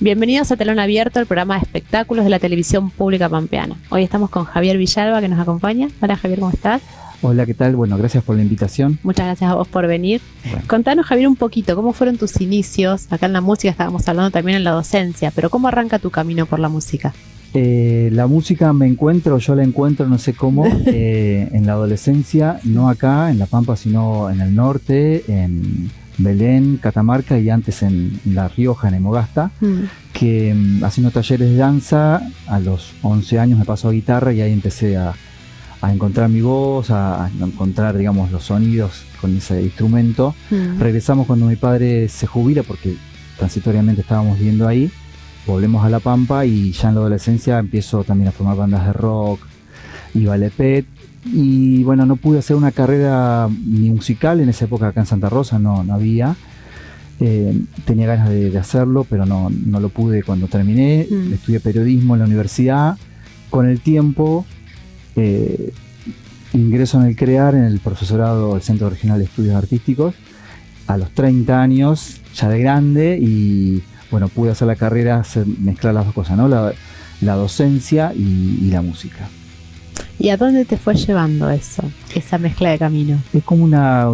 Bienvenidos a Telón Abierto, el programa de espectáculos de la televisión pública pampeana. Hoy estamos con Javier Villalba, que nos acompaña. Hola Javier, ¿cómo estás? Hola, ¿qué tal? Bueno, gracias por la invitación. Muchas gracias a vos por venir. Bueno. Contanos, Javier, un poquito, ¿cómo fueron tus inicios? Acá en la música estábamos hablando también en la docencia, pero ¿cómo arranca tu camino por la música? La música yo la encuentro, no sé cómo, en la adolescencia, no acá en La Pampa, sino en el norte, en Belén, Catamarca y antes en La Rioja, en Emogasta, que haciendo talleres de danza, a los 11 años me pasó a guitarra y ahí empecé a encontrar mi voz, a encontrar, digamos, los sonidos con ese instrumento. Regresamos cuando mi padre se jubila, porque transitoriamente estábamos viviendo ahí, volvemos a La Pampa y ya en la adolescencia empiezo también a formar bandas de rock y ballet. Y bueno, no pude hacer una carrera ni musical en esa época acá en Santa Rosa, no había. Tenía ganas de hacerlo, pero no lo pude cuando terminé. Estudié periodismo en la universidad. Con el tiempo ingreso en el CREAR, en el profesorado del Centro Regional de Estudios Artísticos, a los 30 años, ya de grande, y bueno, pude hacer la carrera, mezclar las dos cosas, ¿no? La docencia y la música. ¿Y a dónde te fue llevando esa mezcla de camino? Es como una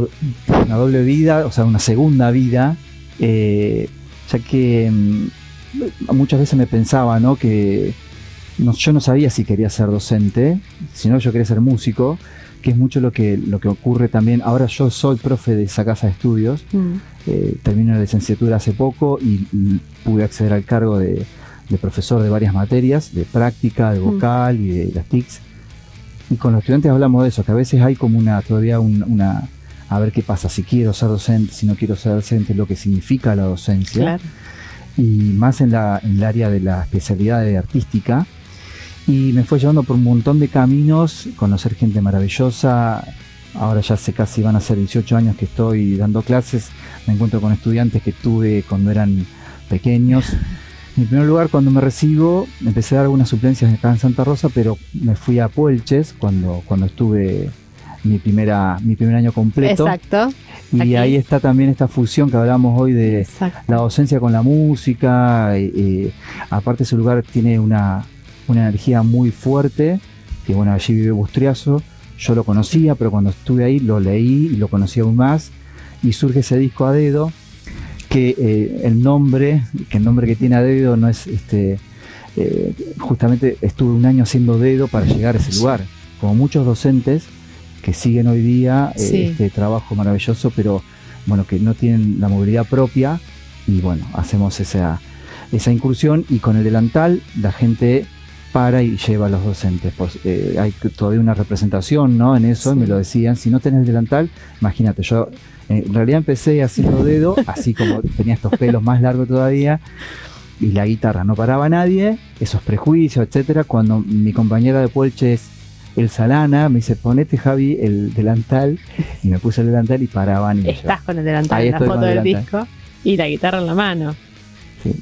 doble vida, o sea, una segunda vida, ya que muchas veces me pensaba, ¿no? Que yo no sabía si quería ser docente, sino yo quería ser músico, que es mucho lo que ocurre también. Ahora yo soy profe de esa casa de estudios, terminé la licenciatura hace poco y pude acceder al cargo de profesor de varias materias, de práctica, de vocal y de las TICs. Y con los estudiantes hablamos de eso, que a veces hay como todavía una a ver qué pasa, si quiero ser docente, si no quiero ser docente, lo que significa la docencia. Claro. Y más en el área de la especialidad de artística. Y me fue llevando por un montón de caminos, conocer gente maravillosa. Ahora ya casi van a ser 18 años que estoy dando clases. Me encuentro con estudiantes que tuve cuando eran pequeños. En primer lugar, cuando me recibo, empecé a dar algunas suplencias acá en Santa Rosa, pero me fui a Puelches cuando estuve mi primer año completo. Exacto. Y aquí. Ahí está también esta fusión que hablamos hoy de la docencia con la música. Aparte ese lugar tiene una energía muy fuerte, que bueno, allí vive Bustriazo. Yo lo conocía, pero cuando estuve ahí lo leí y lo conocí aún más. Y surge ese disco A Dedo, que el nombre que tiene A Dedo no es justamente estuve un año haciendo dedo para llegar a ese lugar, como muchos docentes que siguen hoy día este trabajo maravilloso, pero bueno, que no tienen la movilidad propia. Y bueno, hacemos esa incursión, y con el delantal la gente para y lleva a los docentes. Hay todavía una representación, ¿no? En eso, me lo decían, si no tenés delantal, imagínate, yo en realidad empecé haciendo dedo, así como tenía estos pelos más largos todavía, y la guitarra no paraba a nadie, esos prejuicios, etcétera. Cuando mi compañera de Puelches, Elsa Lana, me dice, ponete, Javi, el delantal, y me puse el delantal y paraban. Y estás con el delantal en la foto del disco y la guitarra en la mano. Sí.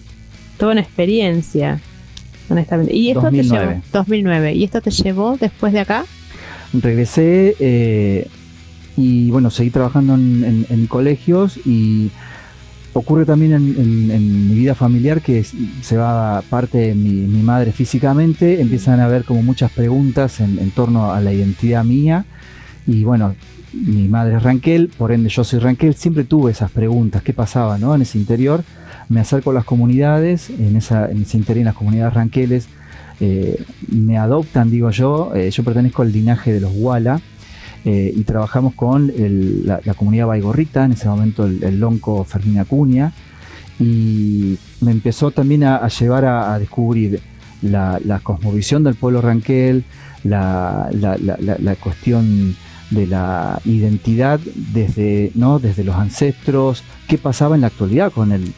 Toda una experiencia, honestamente. ¿Y esto 2009. te llevó? 2009. ¿Y esto te llevó después de acá? Regresé y bueno, seguí trabajando en colegios, y ocurre también en mi vida familiar que se va parte de mi madre físicamente. Empiezan a haber como muchas preguntas en torno a la identidad mía, y bueno, mi madre es Ranquel, por ende yo soy Ranquel. Siempre tuve esas preguntas, ¿qué pasaba, no? En ese interior. Me acerco a las comunidades, en ese interior, en las comunidades ranqueles, me adoptan, digo yo pertenezco al linaje de los Guala, y trabajamos con la comunidad baigorrita, en ese momento el lonco Fermín Acuña, y me empezó también a llevar a descubrir la cosmovisión del pueblo ranquel, la cuestión de la identidad desde los ancestros, qué pasaba en la actualidad con el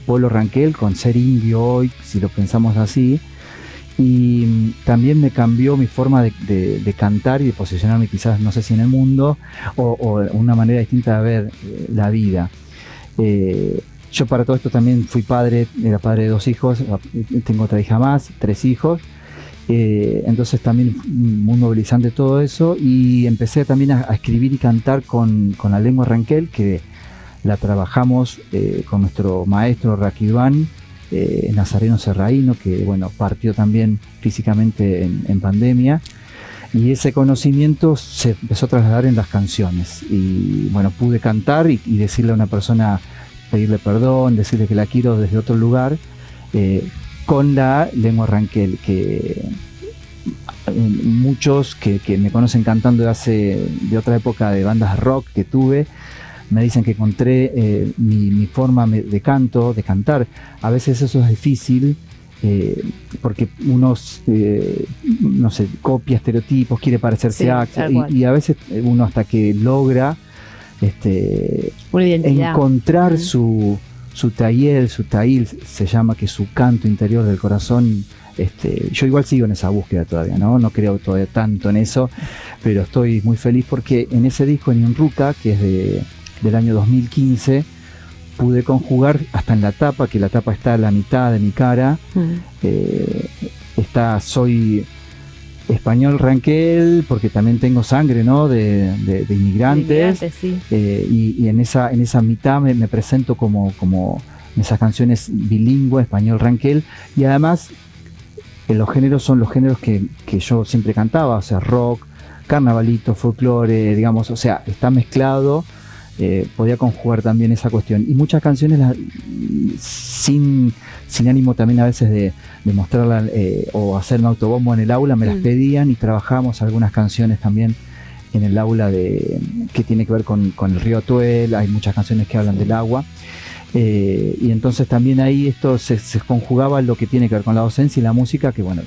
pueblo ranquel, con ser indio hoy, si lo pensamos así. Y también me cambió mi forma de cantar y de posicionarme, quizás, no sé si en el mundo, o una manera distinta de ver la vida. Yo para todo esto también fui era padre de 2 hijos, tengo otra hija más, 3 hijos. Entonces también muy movilizante todo eso, y empecé también a escribir y cantar con la lengua ranquel, que la trabajamos con nuestro maestro Raquidán, Nazareno Serraíno, que bueno, partió también físicamente en pandemia, y ese conocimiento se empezó a trasladar en las canciones, y bueno, pude cantar y decirle a una persona, pedirle perdón, decirle que la quiero desde otro lugar, con la lengua ranquel, que muchos que me conocen cantando de otra época de bandas rock que tuve, me dicen que encontré mi forma de cantar. A veces eso es difícil, porque uno no sé, copia estereotipos, quiere parecerse a, y a veces uno hasta que logra encontrar su taller, su tail se llama, que es su canto interior del corazón. Yo igual sigo en esa búsqueda todavía, no creo todavía tanto en eso, pero estoy muy feliz porque en ese disco, en Inruca, que es del año 2015, pude conjugar hasta en la tapa, que la tapa está a la mitad de mi cara, soy español ranquel, porque también tengo sangre, ¿no?, de inmigrantes, sí. Y en esa mitad me presento como en esas canciones bilingüe, español ranquel, y además los géneros son los géneros que yo siempre cantaba, o sea, rock, carnavalito, folclore, digamos, o sea, está mezclado. Podía conjugar también esa cuestión, y muchas canciones sin ánimo también a veces de mostrarla o hacer un autobombo en el aula, me las pedían, y trabajamos algunas canciones también en el aula que tiene que ver con el río Atuel. Hay muchas canciones que hablan del agua, y entonces también ahí esto se conjugaba lo que tiene que ver con la docencia y la música, que bueno,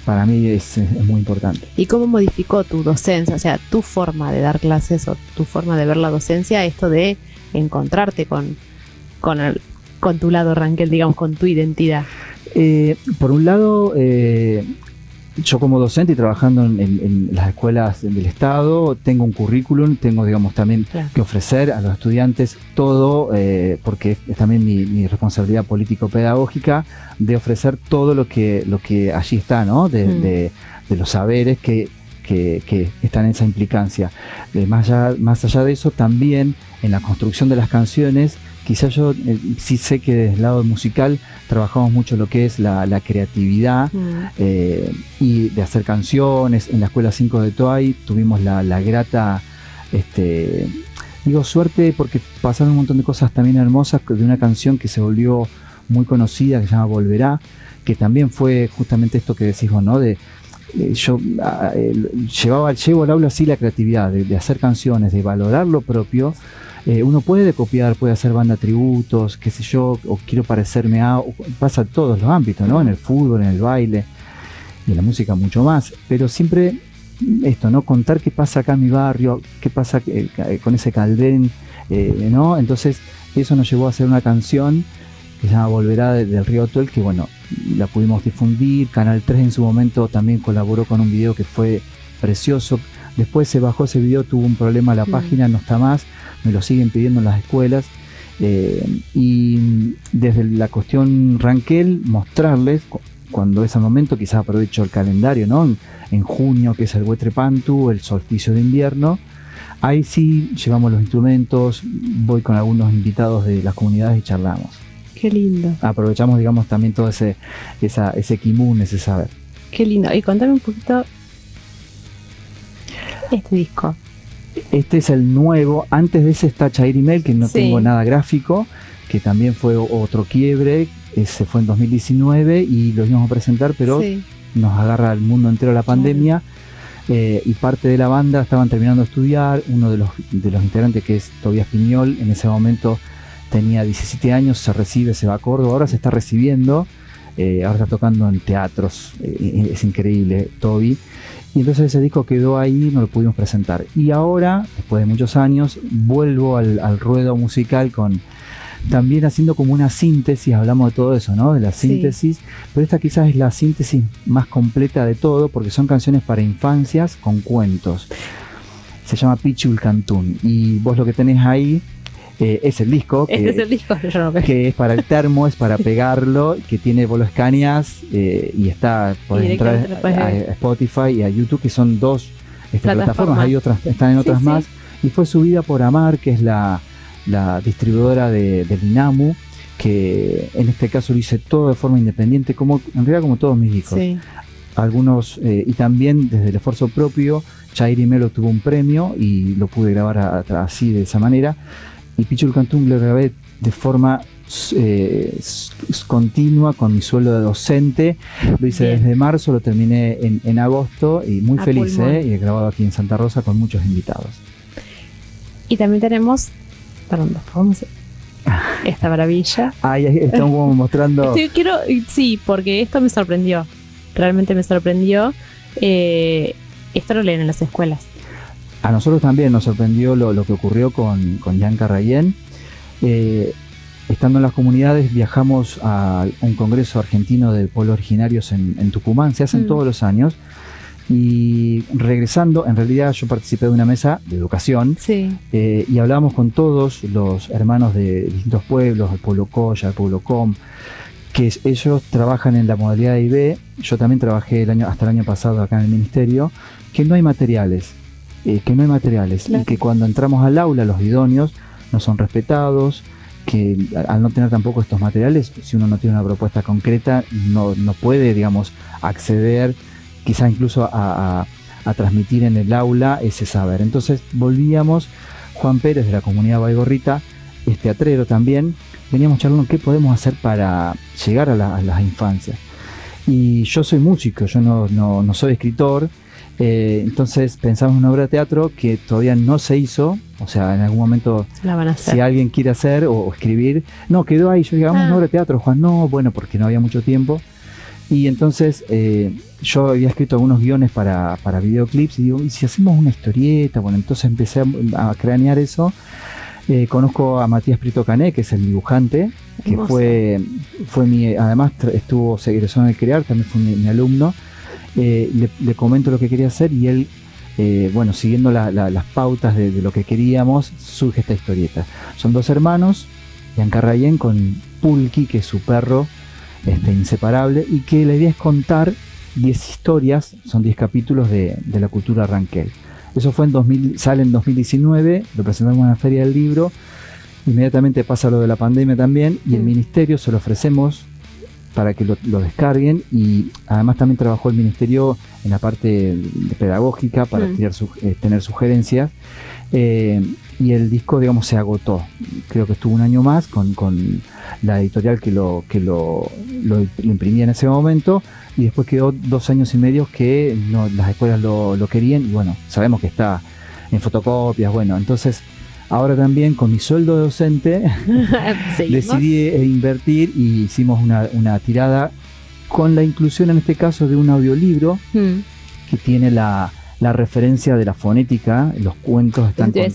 para mí es muy importante. ¿Y cómo modificó tu docencia, o sea, tu forma de dar clases o tu forma de ver la docencia, esto de encontrarte con tu lado ranquel, digamos, con tu identidad? Por un lado, yo como docente y trabajando en las escuelas del Estado, tengo un currículum, tengo, digamos, también que ofrecer a los estudiantes todo, porque es también mi responsabilidad político-pedagógica, de ofrecer todo lo que allí está, ¿no?, de los saberes que están en esa implicancia. Más allá de eso, también en la construcción de las canciones, quizás yo sí sé que desde el lado musical trabajamos mucho lo que es la creatividad, y de hacer canciones. En la Escuela 5 de Toay tuvimos la grata, digo suerte, porque pasaron un montón de cosas también hermosas, de una canción que se volvió muy conocida, que se llama Volverá, que también fue justamente esto que decís vos, ¿no? Yo llevo al aula así la creatividad, de hacer canciones, de valorar lo propio. Uno puede copiar, puede hacer banda tributos, qué sé yo, o quiero parecerme a, pasa en todos los ámbitos, ¿no? En el fútbol, en el baile, y en la música mucho más, pero siempre esto, ¿no? Contar qué pasa acá en mi barrio, qué pasa con ese caldén, ¿no? Entonces eso nos llevó a hacer una canción que se llama Volverá, del río Atuel, que bueno, la pudimos difundir. Canal 3 en su momento también colaboró con un video que fue precioso. Después se bajó ese video, tuvo un problema la página, no está más, me lo siguen pidiendo en las escuelas, y desde la cuestión ranquel, mostrarles cuando es el momento. Quizás aprovecho el calendario, ¿no? En junio, que es el Huetrepantu, el solsticio de invierno, ahí sí llevamos los instrumentos, voy con algunos invitados de las comunidades y charlamos. Qué lindo. Aprovechamos, digamos, también todo ese kimun, ese saber. Qué lindo. Y contame un poquito este disco. Este es el nuevo. Antes de ese está Chairi Mel, que no tengo nada gráfico, que también fue otro quiebre. Ese fue en 2019 y lo íbamos a presentar, pero nos agarra al mundo entero la pandemia. Y parte de la banda estaban terminando de estudiar. Uno de los integrantes, que es Tobías Piñol, en ese momento tenía 17 años, se recibe, se va a Córdoba, ahora se está recibiendo, ahora está tocando en teatros, es increíble, Toby. Y entonces ese disco quedó ahí, no lo pudimos presentar. Y ahora, después de muchos años, vuelvo al ruedo musical, también haciendo como una síntesis. Hablamos de todo eso, ¿no? De la síntesis, pero esta quizás es la síntesis más completa de todo, porque son canciones para infancias con cuentos. Se llama Pichul Cantún, y vos lo que tenés ahí es el disco. Este es el disco, yo no veo. Que es para el termo, es para pegarlo, que tiene, vos lo escaneás, y podés entrar a Spotify y a YouTube, que son dos plataformas. Hay otras, están en otras más, y fue subida por Amar, que es la distribuidora del INAMU, que en este caso lo hice todo de forma independiente, como en realidad como todos mis hijos. Sí. Algunos, y también desde el esfuerzo propio, Chairi Melo tuvo un premio y lo pude grabar así, de esa manera. Y Pichul Cantum lo grabé de forma continua, con mi sueldo de docente. Lo hice Bien. desde marzo, lo terminé en agosto, y muy feliz, y he grabado aquí en Santa Rosa con muchos invitados. Y también tenemos, perdón, vamos esta maravilla. Ahí estamos mostrando. Sí, porque esto me sorprendió. Realmente me sorprendió. Esto lo leen en las escuelas. A nosotros también nos sorprendió lo que ocurrió con Yanka Rayén. Estando en las comunidades, viajamos a un congreso argentino de pueblos originarios en Tucumán. Se hacen todos los años. Y regresando, en realidad yo participé de una mesa de educación, sí. Y hablábamos con todos los hermanos de distintos pueblos, el pueblo Coya, el pueblo Com, que ellos trabajan en la modalidad de IB. Yo también trabajé hasta el año pasado acá en el ministerio, que no hay materiales, claro. Y que cuando entramos al aula los idóneos no son respetados, que al no tener tampoco estos materiales, si uno no tiene una propuesta concreta, no puede, digamos, acceder quizá incluso a transmitir en el aula ese saber. Entonces volvíamos, Juan Pérez de la comunidad Baigorrita, teatrero también, veníamos charlando qué podemos hacer para llegar a las infancias. Y yo soy músico, yo no soy escritor, entonces pensamos en una obra de teatro que todavía no se hizo, o sea, en algún momento la van a hacer. Si alguien quiere hacer o escribir, no, quedó ahí, yo digo, hagamos una obra de teatro, Juan, no, bueno, porque no había mucho tiempo. Y entonces yo había escrito algunos guiones para videoclips y digo, ¿y si hacemos una historieta? Bueno, entonces empecé a cranear eso. Conozco a Matías Prieto Cané, que es el dibujante, que hermoso. fue mi, además se egresó en el CREAR, también fue mi alumno. Le comento lo que quería hacer y él, bueno, siguiendo las pautas de lo que queríamos, surge esta historieta. Son dos hermanos, Yanka Rayén con Pulki, que es su perro, inseparable, y que la idea es contar 10 historias, son 10 capítulos de la cultura Ranquel. Eso fue sale en 2019, lo presentamos en la Feria del Libro, inmediatamente pasa lo de la pandemia también, y el ministerio se lo ofrecemos para que lo descarguen, y además también trabajó el ministerio en la parte pedagógica para tener sugerencias, y el disco, digamos, se agotó. Creo que estuvo un año más con la editorial que lo imprimía en ese momento, y después quedó 2 años y medio que las escuelas lo querían, y bueno, sabemos que está en fotocopias. Bueno, entonces ahora también con mi sueldo de docente decidí invertir y hicimos una tirada con la inclusión en este caso de un audiolibro que tiene la referencia de la fonética, los cuentos están contados.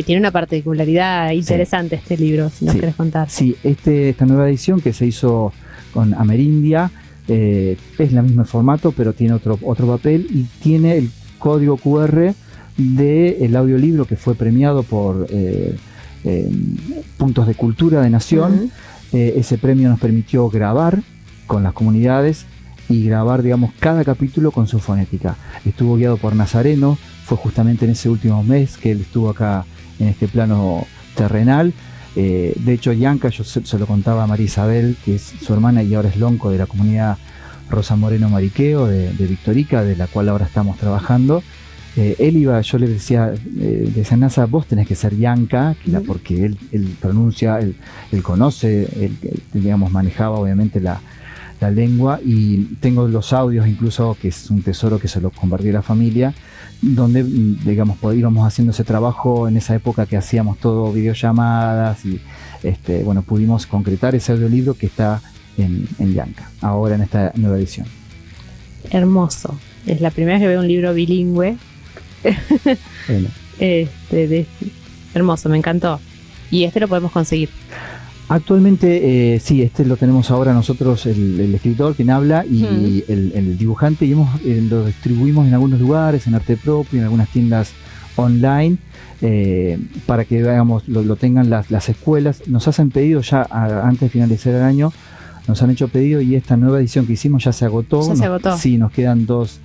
Tiene una particularidad interesante este libro, si nos querés contar. Sí, esta nueva edición que se hizo con Amerindia es el mismo formato, pero tiene otro papel y tiene el código QR del audiolibro que fue premiado por Puntos de Cultura de Nación. Ese premio nos permitió grabar con las comunidades y grabar, digamos, cada capítulo con su fonética. Estuvo guiado por Nazareno, fue justamente en ese último mes que él estuvo acá en este plano terrenal. De hecho, Yanka, yo se lo contaba a María Isabel, que es su hermana y ahora es lonco de la comunidad Rosa Moreno Mariqueo de Victorica, de la cual ahora estamos trabajando. Yo le decía, Nasa, vos tenés que ser Yanka, porque él pronuncia, él conoce, él, digamos, manejaba obviamente la lengua, y tengo los audios incluso, que es un tesoro que se lo compartí a la familia, donde, digamos, íbamos haciendo ese trabajo en esa época que hacíamos todo videollamadas y bueno, pudimos concretar ese audiolibro que está en Yanka, ahora en esta nueva edición. Hermoso, es la primera vez que veo un libro bilingüe. Bueno. Hermoso, me encantó. Y lo podemos conseguir. Actualmente sí, lo tenemos ahora nosotros, el escritor quien habla y el dibujante, y lo distribuimos en algunos lugares, en Arte Propio, en algunas tiendas online, para que, digamos, lo tengan las escuelas. Nos hacen pedido ya antes de finalizar el año, nos han hecho pedido, y esta nueva edición que hicimos ya se agotó. ¿Ya se agotó? Sí, nos quedan 2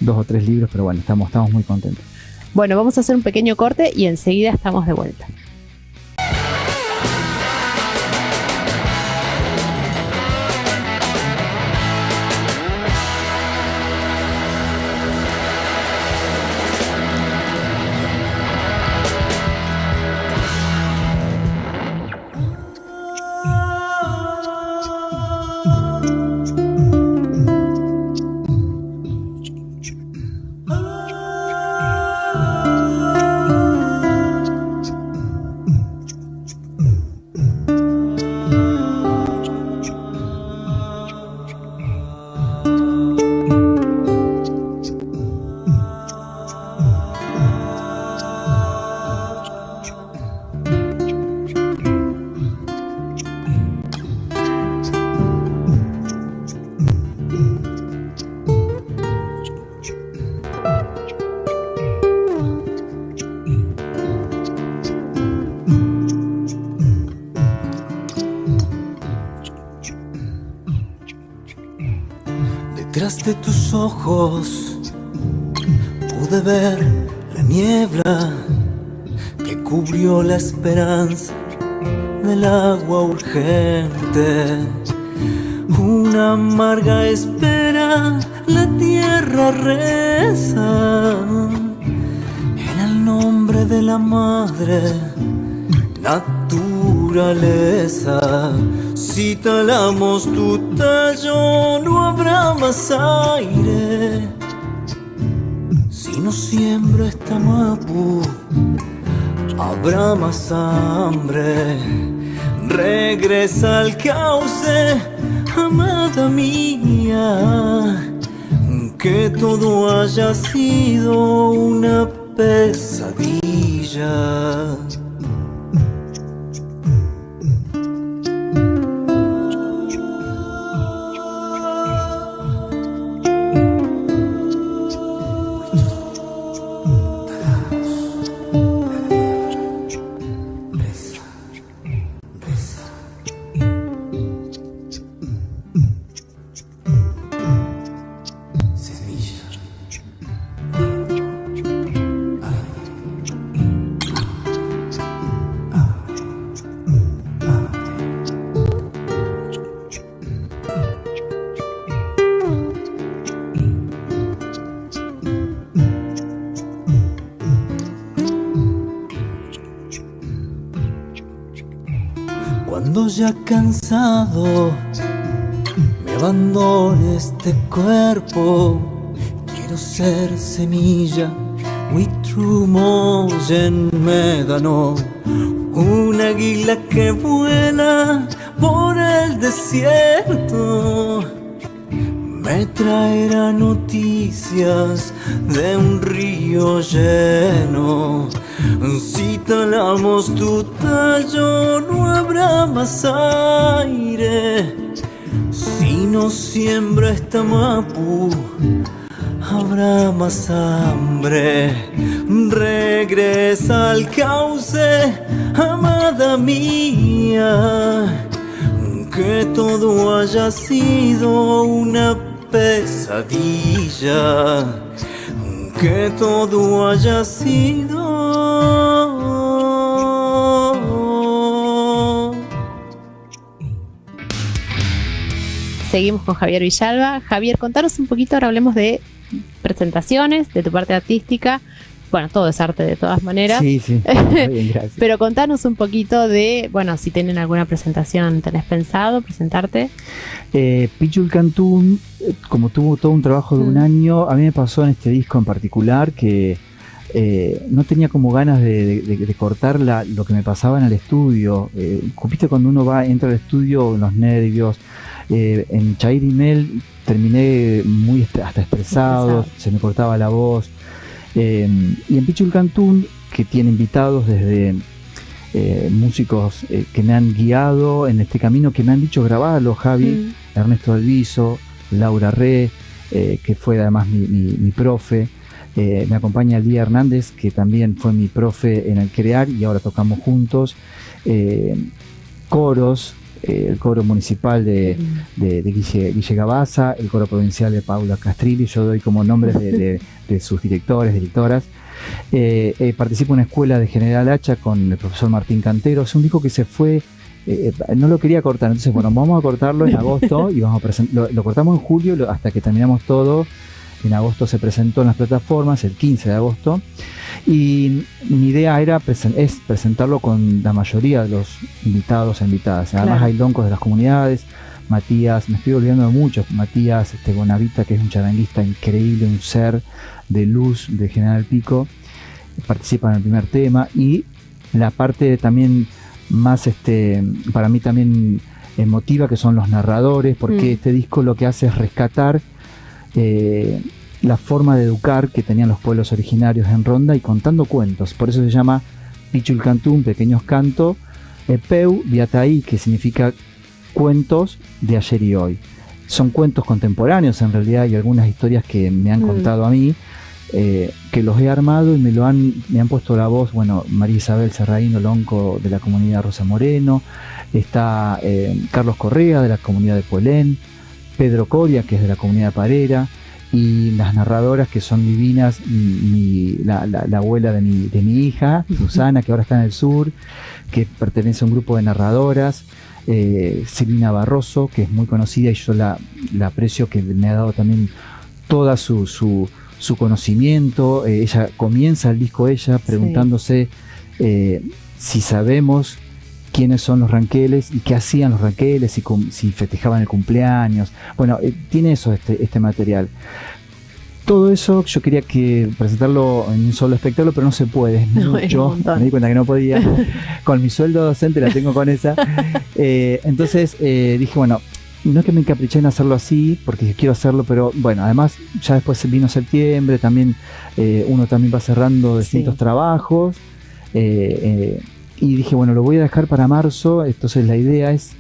o 3 libros, pero bueno, estamos muy contentos. Bueno, vamos a hacer un pequeño corte y enseguida estamos de vuelta. Detrás de tus ojos pude ver la niebla que cubrió la esperanza del agua urgente. Una amarga espera, la tierra reza en el nombre de la madre naturaleza. Si talamos tu tallo, no habrá más aire. Si no siembro esta mapu, habrá más hambre. Regresa al cauce, amada mía, que todo haya sido una pesadilla. Cuando ya cansado me abandone este cuerpo, quiero ser semilla, Huitrumoyen médano, un águila que vuela por el desierto. Me traerá noticias de un río lleno. Si talamos tu tallo, no habrá más aire. Si no siembro esta mapu, habrá más hambre. Regresa al cauce, amada mía, que todo haya sido una pesadilla, que todo haya sido. Seguimos con Javier Villalba. Javier, contanos un poquito, ahora hablemos de presentaciones, de tu parte artística. Bueno, todo es arte de todas maneras. Sí, sí. Bien, gracias. Pero contanos un poquito de, bueno, si tienen alguna presentación, ¿tenés pensado presentarte? Pichul Cantún, como tuvo todo un trabajo de un año, a mí me pasó en este disco en particular que no tenía como ganas de cortar lo que me pasaba en el estudio. Viste, cuando uno entra al estudio, los nervios. En Chair y Mel terminé muy hasta estresado, se me cortaba la voz. Y en Pichul Cantún, que tiene invitados desde músicos que me han guiado en este camino, que me han dicho grabarlo, Javi, Ernesto Alviso, Laura Re, que fue además mi profe. Me acompaña Lía Hernández, que también fue mi profe en el Crear y ahora tocamos juntos. Coros, el coro municipal de Guille Gabaza, el coro provincial de Paula Castrilli. Yo doy como nombres de sus directores, directoras. Participo en una escuela de General Hacha con el profesor Martín Cantero. Es un disco que se fue, no lo quería cortar, entonces bueno, vamos a cortarlo en agosto y vamos a lo cortamos en julio hasta que terminamos todo. En agosto se presentó en las plataformas, el 15 de agosto, y mi idea es presentarlo con la mayoría de los invitados e invitadas. Además hay loncos de las comunidades, Matías, me estoy olvidando de muchos, Matías Bonavita, que es un charanguista increíble, un ser de luz de General Pico, participa en el primer tema, y la parte también más para mí también emotiva, que son los narradores, porque este disco lo que hace es rescatar la forma de educar que tenían los pueblos originarios en Ronda y contando cuentos. Por eso se llama Pichul Cantún, pequeños cantos, Peu Viataí, que significa cuentos de ayer y hoy. Son cuentos contemporáneos en realidad, y algunas historias que me han contado a mí, que los he armado y me han puesto la voz. Bueno, María Isabel Serraíno Lonco, de la comunidad Rosa Moreno, está Carlos Correa, de la comunidad de Puelén, Pedro Coria, que es de la comunidad parera, y las narradoras que son divinas, la abuela de mi hija, Susana, que ahora está en el sur, que pertenece a un grupo de narradoras, Silvina Barroso, que es muy conocida y yo la aprecio, que me ha dado también toda su conocimiento. Ella comienza el disco preguntándose si sabemos quiénes son los ranqueles y qué hacían los ranqueles, si festejaban el cumpleaños. Bueno, tiene eso este material. Todo eso yo quería presentarlo en un solo espectáculo, pero no se puede, es mucho. Me di cuenta que no podía. Con mi sueldo docente la tengo con esa. Entonces dije, bueno, no es que me encapriché en hacerlo así, porque quiero hacerlo, pero bueno, además ya después vino septiembre, también uno también va cerrando distintos trabajos. Y dije, bueno, lo voy a dejar para marzo. Entonces la idea es,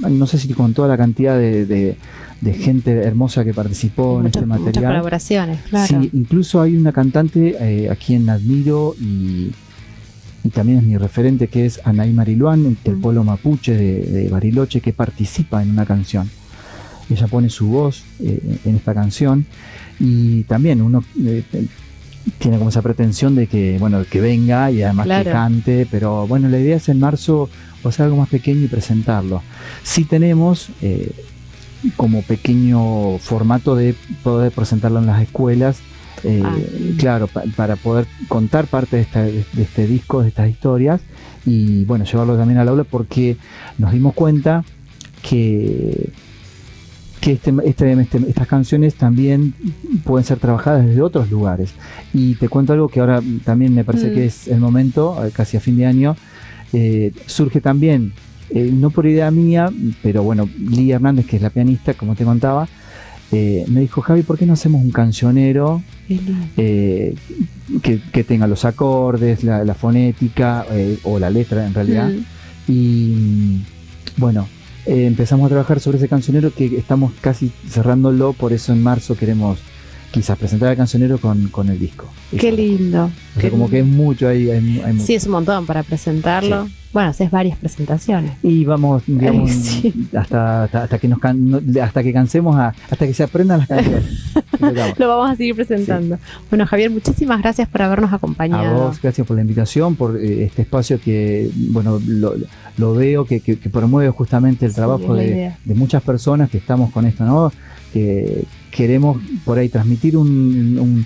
no sé si con toda la cantidad de gente hermosa que participó en este material. Muchas colaboraciones, claro. Sí, incluso hay una cantante a quien admiro y también es mi referente, que es Anaí Mariluán, del pueblo mapuche de Bariloche, que participa en una canción. Ella pone su voz en esta canción, y también uno tiene como esa pretensión de que, bueno, que venga y además que cante, pero bueno, la idea es en marzo hacer algo más pequeño y presentarlo. Sí tenemos como pequeño formato de poder presentarlo en las escuelas, claro, para poder contar parte de este disco, de estas historias, y bueno, llevarlo también al aula, porque nos dimos cuenta que estas canciones también pueden ser trabajadas desde otros lugares. Y te cuento algo que ahora también me parece que es el momento, casi a fin de año, surge también, no por idea mía, pero bueno, Lía Hernández, que es la pianista, como te contaba, me dijo, Javi, ¿por qué no hacemos un cancionero que tenga los acordes, la fonética o la letra en realidad? Y bueno, empezamos a trabajar sobre ese cancionero, que estamos casi cerrándolo, por eso en marzo queremos quizás presentar el cancionero con el disco. Qué lindo. O sea, como que es mucho, hay mucho. Sí, es un montón para presentarlo. Sí. Bueno, haces varias presentaciones. Y vamos, digamos, hasta que cansemos, hasta que se aprendan las canciones. Lo vamos a seguir presentando. Sí. Bueno, Javier, muchísimas gracias por habernos acompañado. A vos, gracias por la invitación, por este espacio que, bueno, lo veo que promueve justamente el trabajo de muchas personas que estamos con esto, ¿no? Que queremos por ahí transmitir un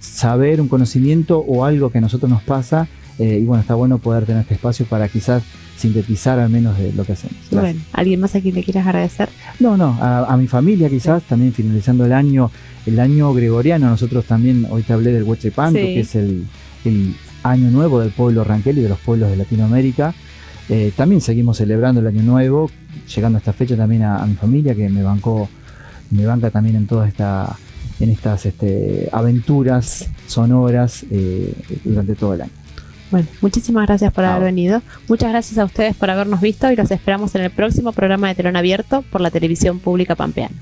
saber, un conocimiento o algo que a nosotros nos pasa, y bueno, está bueno poder tener este espacio para quizás sintetizar al menos de lo que hacemos. Gracias. Bueno, ¿alguien más a quien le quieras agradecer? No, a mi familia quizás, también finalizando el año gregoriano. Nosotros también, hoy te hablé del Huechepanto, que es el año nuevo del pueblo ranquel y de los pueblos de Latinoamérica. También seguimos celebrando el año nuevo, llegando a esta fecha también a mi familia, que me banca también en todas estas aventuras sonoras durante todo el año. Bueno, muchísimas gracias por haber venido. Muchas gracias a ustedes por habernos visto, y los esperamos en el próximo programa de Telón Abierto por la Televisión Pública Pampeana.